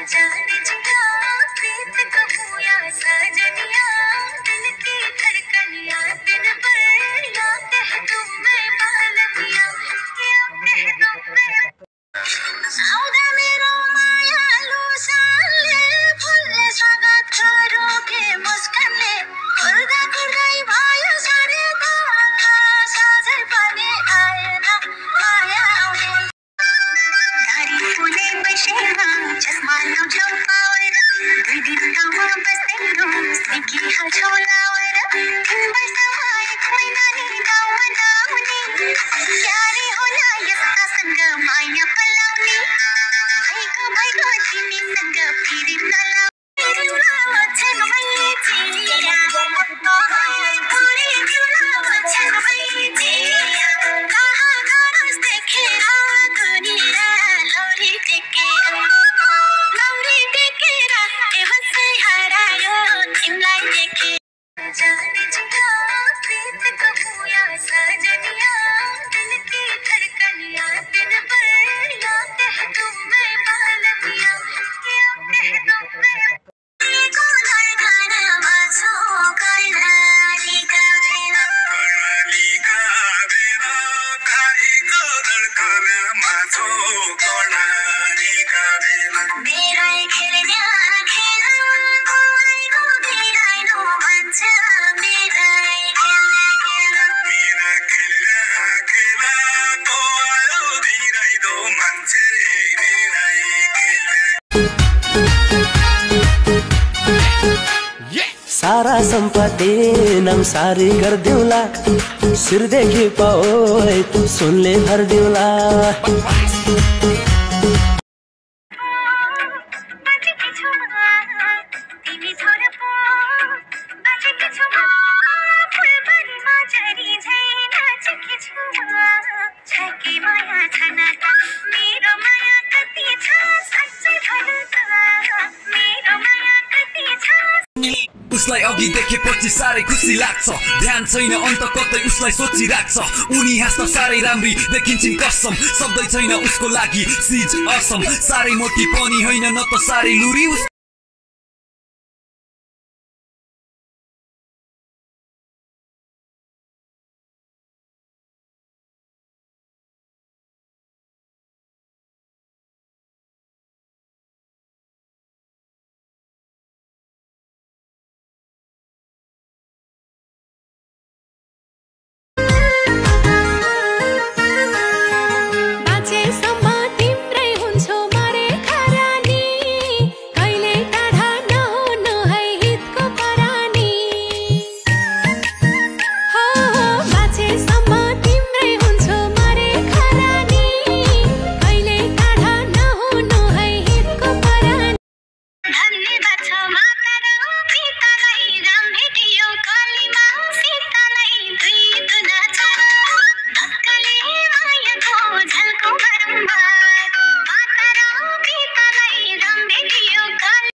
जाने जिया प्रीत कहूँ या सजनिया, दिल की धड़कनिया दिन भर या कह दूँ मैं बालमिया, या कह दूँ मैं सौदा मेरो मायालु सालले फुलले स्वागत गरोगे मुस्कानले, गर्दा गर्दै भयो सारे त साझै पनि आएन माया आउने। गाडी पुले बसेमा चस्मा लाउँछौ पावर, दुई दिन गाउँमा बस्दैनौ सिकी हाल्छौ लावर, 3 वर्षमा 1 महिना नि गाउँमा नआउने, क्यारे होला यस्तासँग माया पलाउने, भइगो तिमीसँग फेरि नलाउने। जाने जिया प्रीत कहूँ या सजनिया, दिल की धड़कनिया दिन भर या कह दूँ मैं बालमिया, या कह दूँ मैं को धड़कनमा छो कर्णाली का बेला, कालीको धड़कनमा छो कर्णाली का बेला, मेरै खेल्ने खेल कोइको बिराइनो भन्छ मेरै खेल मेरा खेल कोइको बिराइनो भन्छ मेरै खेल। सारा सम्पत्ति नमसारी गर्दिउला, शिरदेखि पाओ सुनले भर्दिउला। उसलाई अघि देखेपछि साह्रै खुसी लाग्छ, ध्यान छैन अन्त कतै उसलाई सोचिराख्छ, उनी हाँस्न साह्रै राम्री देखिन्छन् कसम, शब्दै छैन उसको लागि सिज असम, साह्रै मोटी पनि होइन न त साह्रै लुरी।